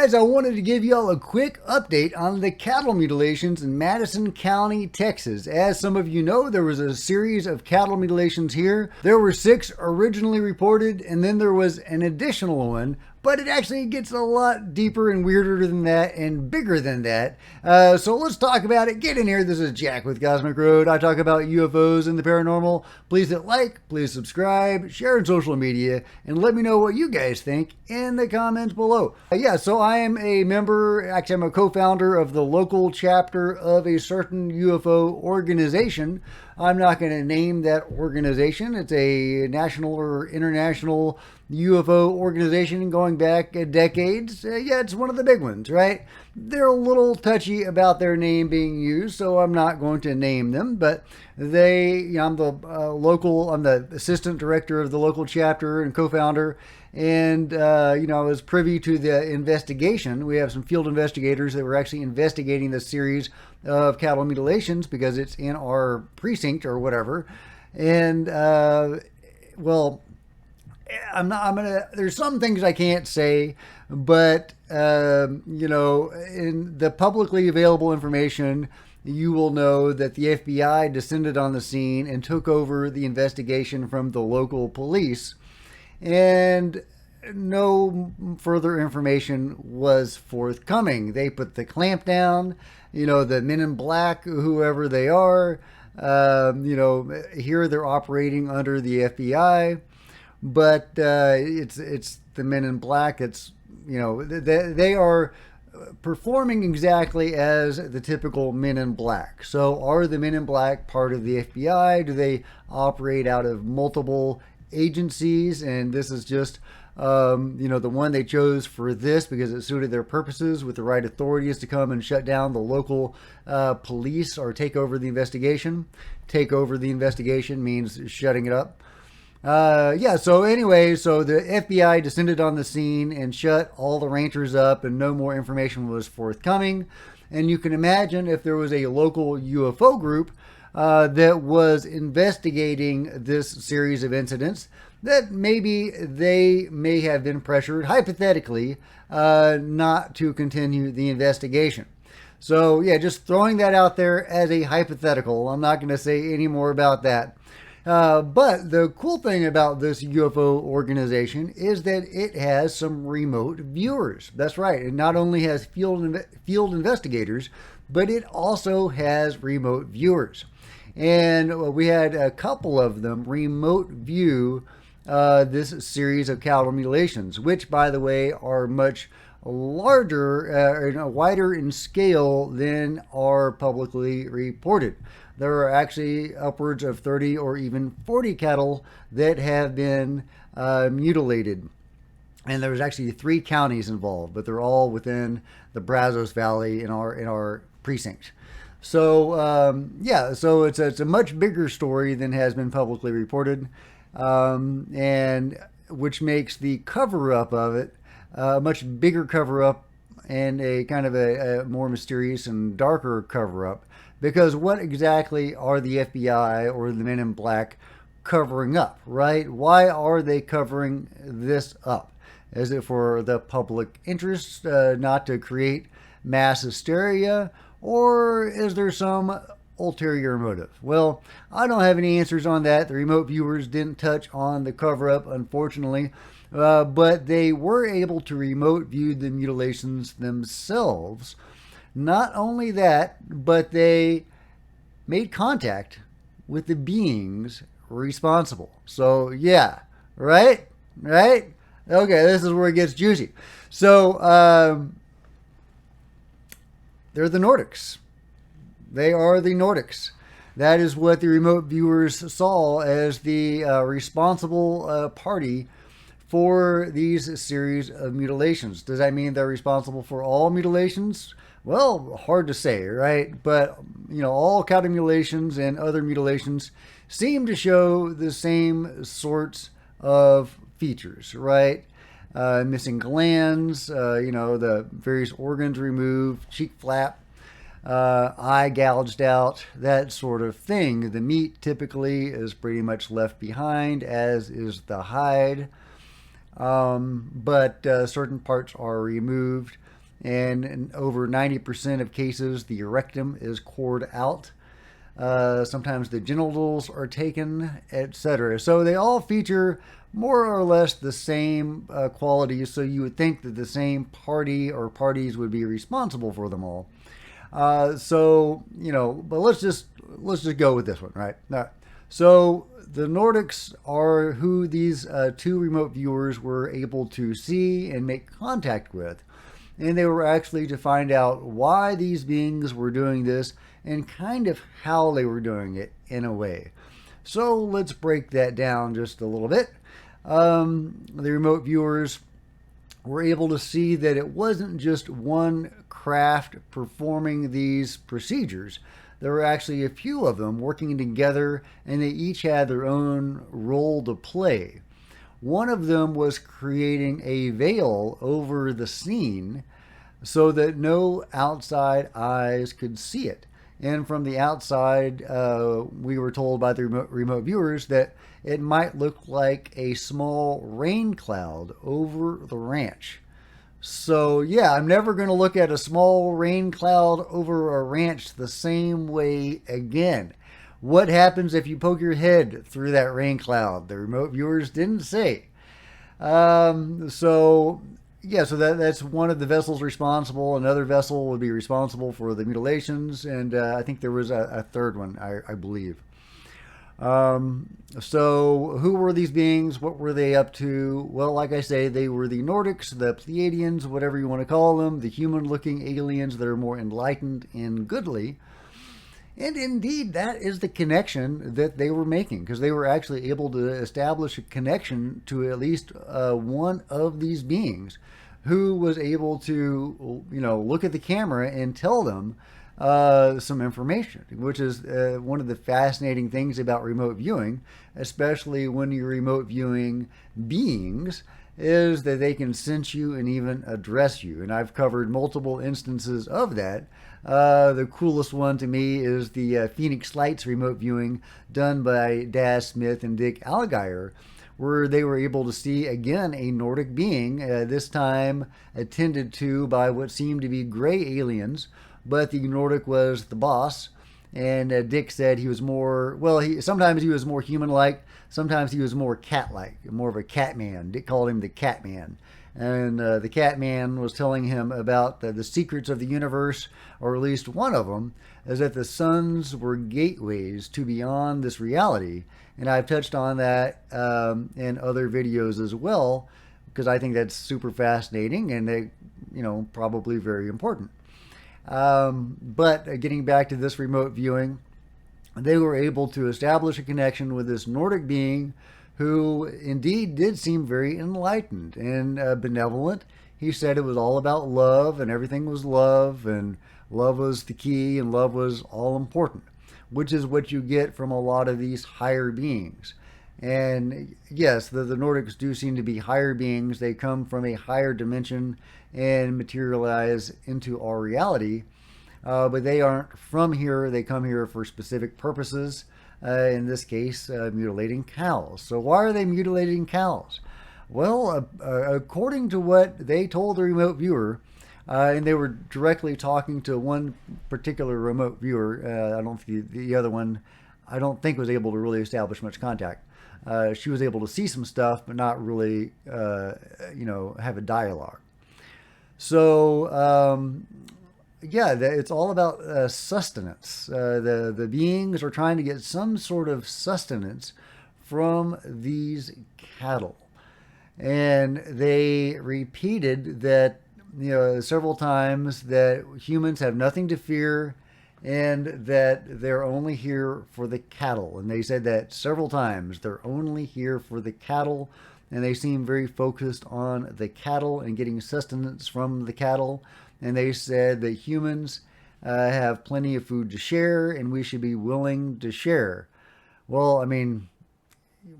guys, I wanted to give y'all a quick update on the cattle mutilations in Madison County, Texas. As some of you know, there was a series of cattle mutilations here. There were 6 originally reported, and then there was an additional one, but it actually gets a lot deeper and weirder than that and bigger than that. So let's talk about it. Get in here. This is Jack with Cosmic Road. I talk about UFOs and the paranormal. Please hit like, please subscribe, share on social media, and let me know what you guys think in the comments below. So I am a member, actually I'm a co-founder of the local chapter of a certain UFO organization. I'm not going to name that organization. It's a national or international UFO organization going back decades. It's one of the big ones, right? They're a little touchy about their name being used, so I'm not going to name them, but I'm the assistant director of the local chapter and co-founder. And, I was privy to the investigation. We have some field investigators that were actually investigating this series of cattle mutilations because it's in our precinct or whatever. And, there's some things I can't say, but, in the publicly available information, you will know that the FBI descended on the scene and took over the investigation from the local police. And no further information was forthcoming. They put the clamp down, the men in black, whoever they are, here they're operating under the FBI, but it's the men in black. It's, they are performing exactly as the typical men in black. So are the men in black part of the FBI? Do they operate out of multiple agencies? And this is just the one they chose for this because it suited their purposes with the right authorities to come and shut down the local police or take over the investigation. Take over the investigation means shutting it up. So the FBI descended on the scene and shut all the ranchers up, and no more information was forthcoming. And you can imagine if there was a local UFO group that was investigating this series of incidents, that maybe they may have been pressured, hypothetically, not to continue the investigation. So, just throwing that out there as a hypothetical. I'm not going to say any more about that. But the cool thing about this UFO organization is that it has some remote viewers. That's right. It not only has field investigators, but it also has remote viewers. And we had a couple of them remote view this series of cattle mutilations, which, by the way, are much larger and wider in scale than are publicly reported. There are actually upwards of 30 or even 40 cattle that have been mutilated. And there's actually 3 counties involved, but they're all within the Brazos Valley in our precinct. So, so it's a much bigger story than has been publicly reported, and which makes the cover-up of it a much bigger cover-up and a kind of a more mysterious and darker cover-up. Because what exactly are the FBI or the men in black covering up, right? Why are they covering this up? Is it for the public interest, not to create mass hysteria? Or is there some ulterior motive? Well, I don't have any answers on that. The remote viewers didn't touch on the cover-up, unfortunately. But they were able to remote view the mutilations themselves. Not only that, but they made contact with the beings responsible. So, right? Okay, this is where it gets juicy. So, they're the Nordics. They are the Nordics. That is what the remote viewers saw as the responsible party for these series of mutilations. Does that mean they're responsible for all mutilations? Well, hard to say, right? But, all cattle mutilations and other mutilations seem to show the same sorts of features, right? Missing glands, the various organs removed, cheek flap, eye gouged out, that sort of thing. The meat typically is pretty much left behind, as is the hide. But certain parts are removed. and in over 90% of cases, the rectum is cored out. Sometimes the genitals are taken, etc. So they all feature more or less the same qualities. So you would think that the same party or parties would be responsible for them all. But let's just go with this one, right? So the Nordics are who these two remote viewers were able to see and make contact with. And they were actually to find out why these beings were doing this and kind of how they were doing it in a way. So let's break that down just a little bit. The remote viewers were able to see that it wasn't just one craft performing these procedures. There were actually a few of them working together, and they each had their own role to play. One of them was creating a veil over the scene so that no outside eyes could see it. And from the outside, we were told by the remote viewers that it might look like a small rain cloud over the ranch. So, yeah, I'm never going to look at a small rain cloud over a ranch the same way again. What happens if you poke your head through that rain cloud? The remote viewers didn't say. So that's one of the vessels responsible. Another vessel would be responsible for the mutilations, and I think there was a third one, I believe. So who were these beings? What were they up to? Well, like I say, they were the Nordics, the Pleiadians, whatever you want to call them, the human-looking aliens that are more enlightened and goodly. And indeed, that is the connection that they were making, because they were actually able to establish a connection to at least one of these beings who was able to, look at the camera and tell them some information, which is one of the fascinating things about remote viewing, especially when you're remote viewing beings, is that they can sense you and even address you. And I've covered multiple instances of that. The coolest one to me is the Phoenix Lights remote viewing done by Daz Smith and Dick Allgaier, where they were able to see, again, a Nordic being, this time attended to by what seemed to be gray aliens, but the Nordic was the boss. And Dick said he was more, sometimes he was more human-like, sometimes he was more cat-like, more of a cat man. Dick called him the cat man. And the cat man was telling him about the secrets of the universe, or at least one of them, is that the suns were gateways to beyond this reality. And I've touched on that in other videos as well, because I think that's super fascinating and probably very important. But getting back to this remote viewing, they were able to establish a connection with this Nordic being who indeed did seem very enlightened and benevolent. He said it was all about love, and everything was love, and love was the key, and love was all important, which is what you get from a lot of these higher beings. And yes, the Nordics do seem to be higher beings. They come from a higher dimension and materialize into our reality. But they aren't from here. They come here for specific purposes. In this case, mutilating cows. So why are they mutilating cows? Well, according to what they told the remote viewer, and they were directly talking to one particular remote viewer. I don't think the other one, I don't think was able to really establish much contact. She was able to see some stuff, but not really, have a dialogue. So, it's all about sustenance. The beings are trying to get some sort of sustenance from these cattle. And they repeated that, several times, that humans have nothing to fear and that they're only here for the cattle. And they said that several times. They're only here for the cattle. And they seem very focused on the cattle and getting sustenance from the cattle. And they said that humans have plenty of food to share, and we should be willing to share. Well, I mean,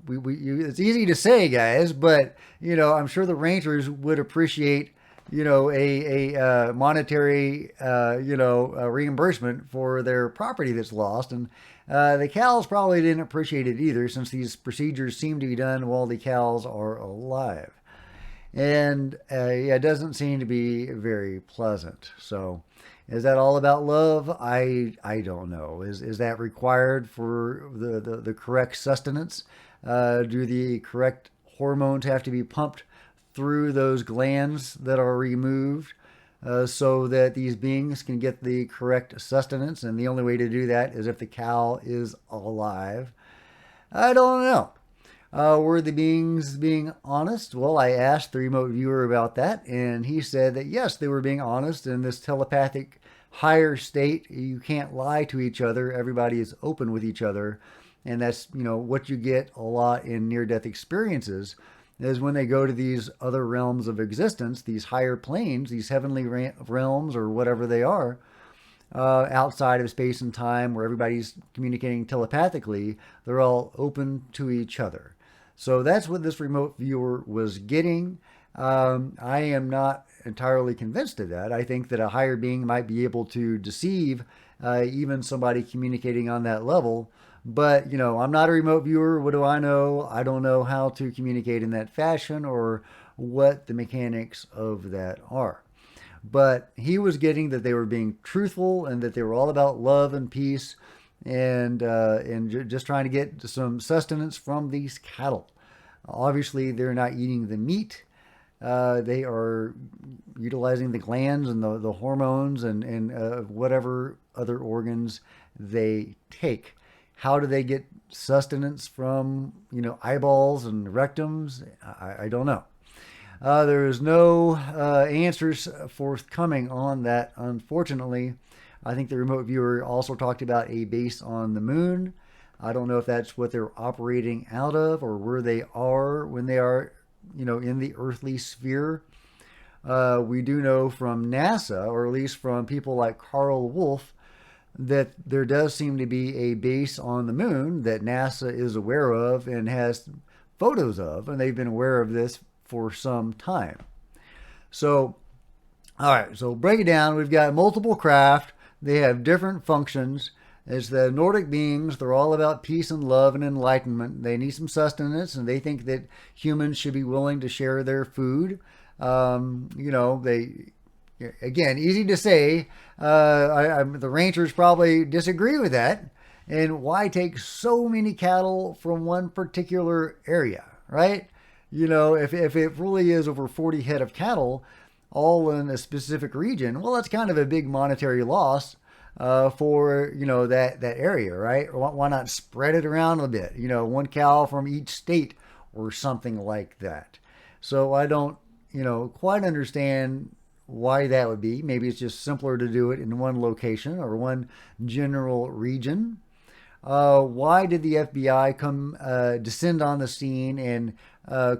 it's easy to say, guys, but I'm sure the rangers would appreciate a monetary reimbursement for their property that's lost, and the cows probably didn't appreciate it either, since these procedures seem to be done while the cows are alive. And yeah, it doesn't seem to be very pleasant. So, is that all about love? I don't know. Is that required for the correct sustenance? Do the correct hormones have to be pumped through those glands that are removed so that these beings can get the correct sustenance? And the only way to do that is if the cow is alive. I don't know. Were the beings being honest? Well, I asked the remote viewer about that, and he said that yes, they were being honest in this telepathic higher state. You can't lie to each other. Everybody is open with each other. And that's, what you get a lot in near-death experiences is when they go to these other realms of existence, these higher planes, these heavenly realms or whatever they are, outside of space and time where everybody's communicating telepathically, they're all open to each other. So that's what this remote viewer was getting. I am not entirely convinced of that. I think that a higher being might be able to deceive even somebody communicating on that level. But, I'm not a remote viewer. What do I know? I don't know how to communicate in that fashion or what the mechanics of that are. But he was getting that they were being truthful and that they were all about love and peace and just trying to get some sustenance from these cattle. Obviously, they're not eating the meat. They are utilizing the glands and the hormones and whatever other organs they take. How do they get sustenance from, eyeballs and rectums? I don't know. There is no answers forthcoming on that, unfortunately. I think the remote viewer also talked about a base on the moon. I don't know if that's what they're operating out of or where they are when they are, in the earthly sphere. We do know from NASA, or at least from people like Carl Wolf, that there does seem to be a base on the moon that NASA is aware of and has photos of, and they've been aware of this for some time. So, all right, so break it down. We've got multiple craft. They have different functions. It's the Nordic beings. They're all about peace and love and enlightenment. They need some sustenance, and they think that humans should be willing to share their food. They, again, easy to say. The Rangers probably disagree with that. And why take so many cattle from one particular area, right? If it really is over 40 head of cattle, all in a specific region, well, that's kind of a big monetary loss for that area, right? Why not spread it around a bit? One cow from each state or something like that. So I don't quite understand why that would be. Maybe it's just simpler to do it in one location or one general region. Why did the FBI come descend on the scene and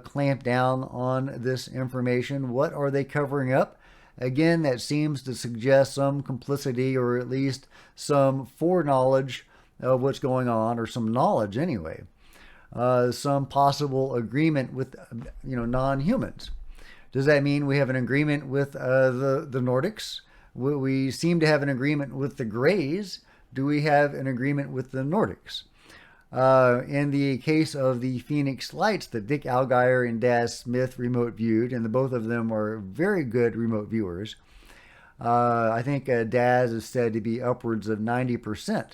clamp down on this information? What are they covering up? Again, that seems to suggest some complicity or at least some foreknowledge of what's going on, or some knowledge anyway. Some possible agreement with non-humans. Does that mean we have an agreement with the Nordics? We seem to have an agreement with the Greys. Do we have an agreement with the Nordics? In the case of the Phoenix Lights that Dick Algier and Daz Smith remote viewed, and the both of them are very good remote viewers, I think Daz is said to be upwards of 90%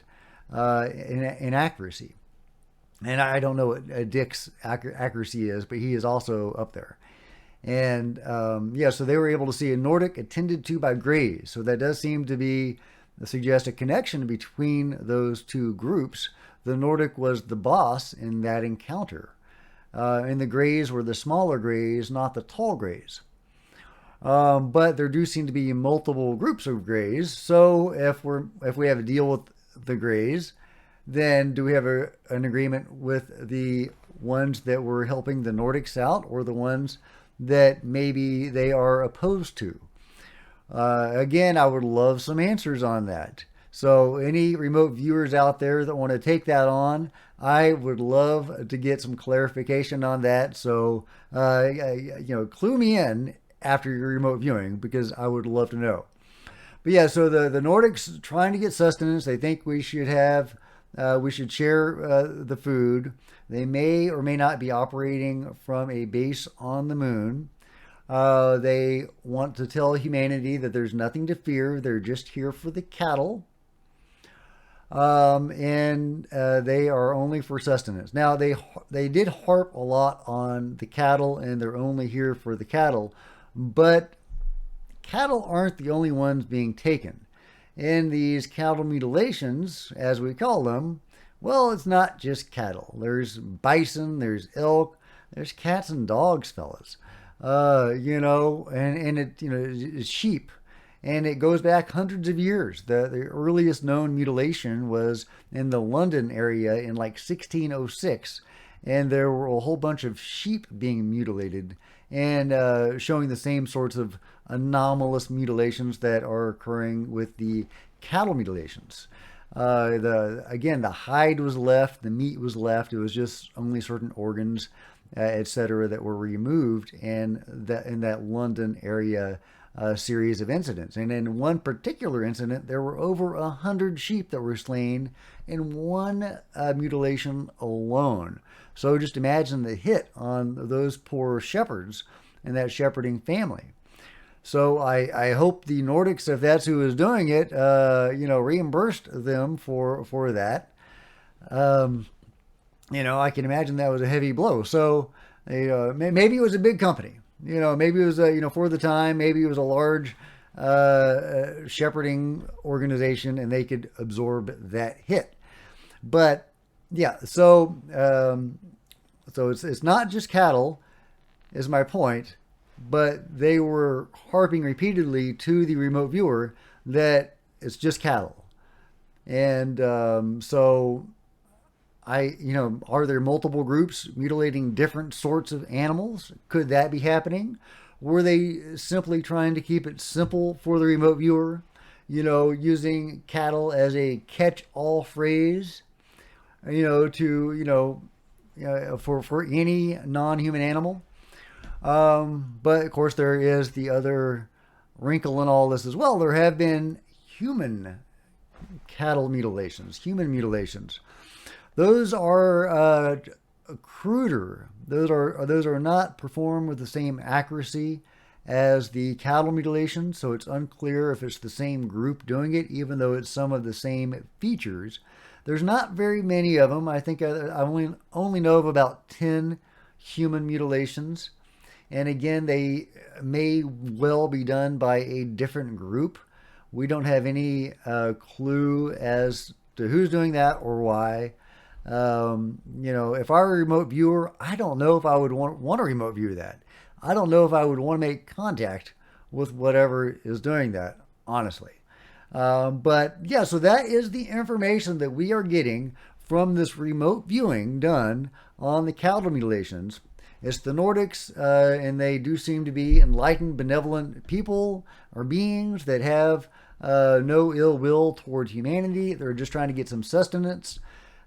in accuracy. And I don't know what Dick's accuracy is, but he is also up there. And so they were able to see a Nordic attended to by Greys. So that does seem to be suggest a connection between those two groups. The Nordic was the boss in that encounter. And the Greys were the smaller Greys, not the tall Greys. But there do seem to be multiple groups of Greys. So if we have a deal with the Greys, then do we have an agreement with the ones that were helping the Nordics out, or the ones that maybe they are opposed to? Again, I would love some answers on that. So any remote viewers out there that want to take that on, I would love to get some clarification on that. So, clue me in after your remote viewing, because I would love to know. But yeah, so the Nordics trying to get sustenance. They think we should share the food. They may or may not be operating from a base on the moon. They want to tell humanity that there's nothing to fear. They're just here for the cattle. And they are only for sustenance. Now they did harp a lot on the cattle, and they're only here for the cattle, but cattle aren't the only ones being taken. In these cattle mutilations, as we call them, well, it's not just cattle. There's bison, there's elk, there's cats and dogs, fellas. And it, it's sheep. And it goes back hundreds of years. The earliest known mutilation was in the London area in like 1606. And there were a whole bunch of sheep being mutilated and showing the same sorts of anomalous mutilations that are occurring with the cattle mutilations. The hide was left, the meat was left. It was just only certain organs, etc., that were removed in that London area series of incidents. And in one particular incident, there were over 100 sheep that were slain in one mutilation alone. So just imagine the hit on those poor shepherds and that shepherding family. So I hope the Nordics, if that's who is doing it, reimbursed them for that. I can imagine that was a heavy blow. So maybe it was a big company. Maybe it was for the time. Maybe it was a large shepherding organization, and they could absorb that hit. But yeah, so it's not just cattle, is my point. But they were harping repeatedly to the remote viewer that it's just cattle. And so are there multiple groups mutilating different sorts of animals? Could that be happening? Were they simply trying to keep it simple for the remote viewer? Using cattle as a catch-all phrase, for any non-human animal? But of course, there is the other wrinkle in all this as well. There have been human cattle mutilations, human mutilations. Those are cruder. Those are not performed with the same accuracy as the cattle mutilation. So it's unclear if it's the same group doing it, even though it's some of the same features. There's not very many of them. I think I only know of about 10 human mutilations. And again, they may well be done by a different group. We don't have any clue as to who's doing that or why. If I were a remote viewer, I don't know if I would want to remote view that. I don't know if I would want to make contact with whatever is doing that, honestly. But yeah, so that is the information that we are getting from this remote viewing done on the cattle mutilations. It's the Nordics, and they do seem to be enlightened, benevolent people or beings that have no ill will toward humanity. They're just trying to get some sustenance.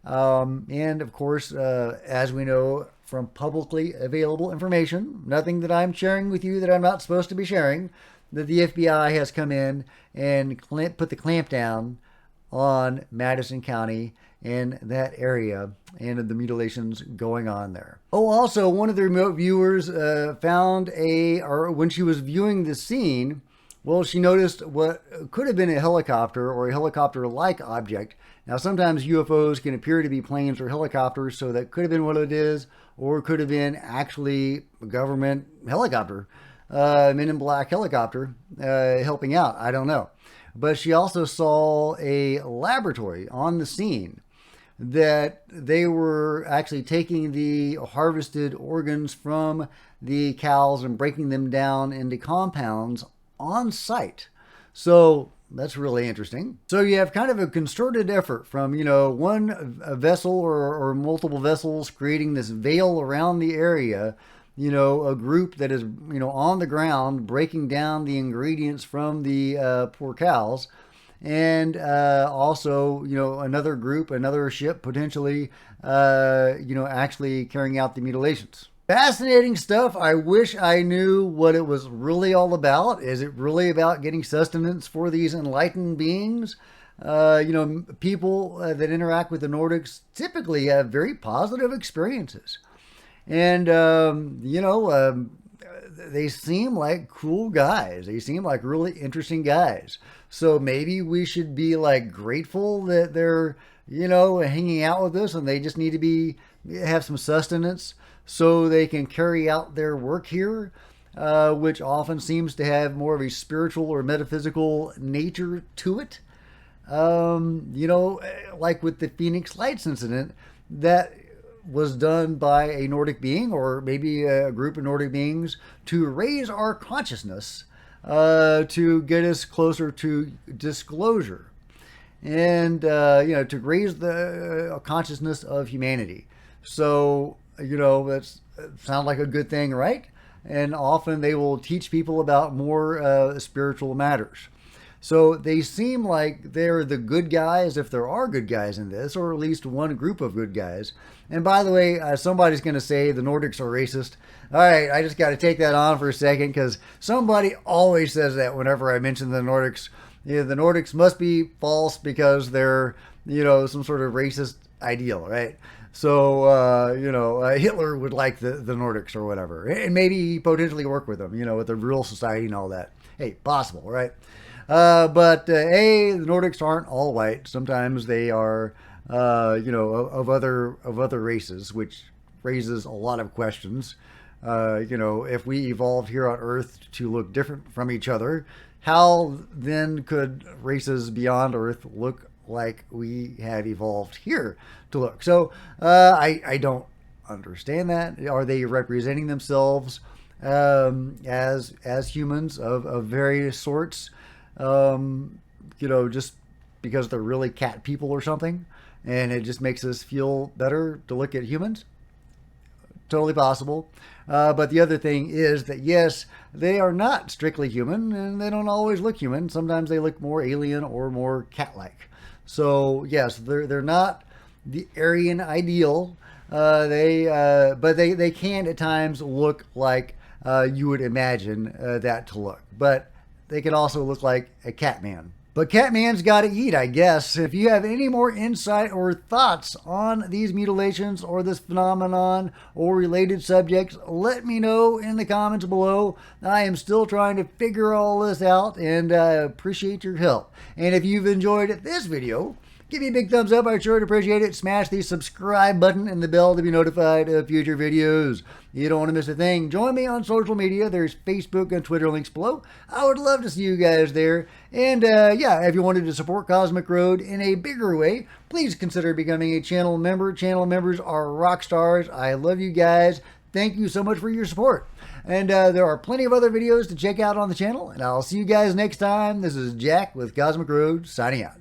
And of course, as we know from publicly available information, nothing that I'm sharing with you that I'm not supposed to be sharing, that the FBI has come in and put the clamp down on Madison County in that area and the mutilations going on there. Oh, also, one of the remote viewers found when she was viewing the scene, well, she noticed what could have been a helicopter or a helicopter-like object. Now, sometimes UFOs can appear to be planes or helicopters, so that could have been what it is, or it could have been actually a government helicopter, Men in Black helicopter helping out. I don't know. But she also saw a laboratory on the scene that they were actually taking the harvested organs from the cows and breaking them down into compounds on site. So that's really interesting. So you have kind of a concerted effort from, one vessel or multiple vessels creating this veil around the area, a group that is, on the ground breaking down the ingredients from the poor cows. And also, another group, another ship potentially, actually carrying out the mutilations. Fascinating stuff. I wish I knew what it was really all about. Is it really about getting sustenance for these enlightened beings? People that interact with the Nordics typically have very positive experiences. And, they seem like cool guys. They seem like really interesting guys. So maybe we should be like grateful that they're, hanging out with us, and they just need to have some sustenance so they can carry out their work here, which often seems to have more of a spiritual or metaphysical nature to it. Like with the Phoenix Lights incident, that was done by a Nordic being, or maybe a group of Nordic beings, to raise our consciousness, to get us closer to disclosure, and to raise the consciousness of humanity. So that sounds like a good thing, right? And often they will teach people about more spiritual matters. So they seem like they're the good guys, if there are good guys in this, or at least one group of good guys. And by the way, somebody's going to say the Nordics are racist. All right, I just got to take that on for a second, because somebody always says that whenever I mention the Nordics. The Nordics must be false because they're, some sort of racist ideal, right? So, Hitler would like the Nordics or whatever. And maybe potentially work with them, with the real society and all that. Hey, possible, right? But the Nordics aren't all white. Sometimes they are, of other races, which raises a lot of questions. If we evolved here on Earth to look different from each other, how then could races beyond Earth look like we have evolved here to look? So I don't understand that. Are they representing themselves as humans of various sorts? Just because they're really cat people or something, and it just makes us feel better to look at humans? Totally possible. But the other thing is that, yes, they are not strictly human, and they don't always look human. Sometimes they look more alien or more cat-like. So, yes, they're not the Aryan ideal. But they can at times look like you would imagine that to look. But they can also look like a Catman. But Catman's got to eat, I guess. If you have any more insight or thoughts on these mutilations or this phenomenon or related subjects, let me know in the comments below. I am still trying to figure all this out, and appreciate your help. And if you've enjoyed this video, give me a big thumbs up. I'd sure appreciate it. Smash the subscribe button and the bell to be notified of future videos. You don't want to miss a thing. Join me on social media. There's Facebook and Twitter links below. I would love to see you guys there. And if you wanted to support Cosmic Road in a bigger way, please consider becoming a channel member. Channel members are rock stars. I love you guys. Thank you so much for your support. And there are plenty of other videos to check out on the channel. And I'll see you guys next time. This is Jack with Cosmic Road, signing out.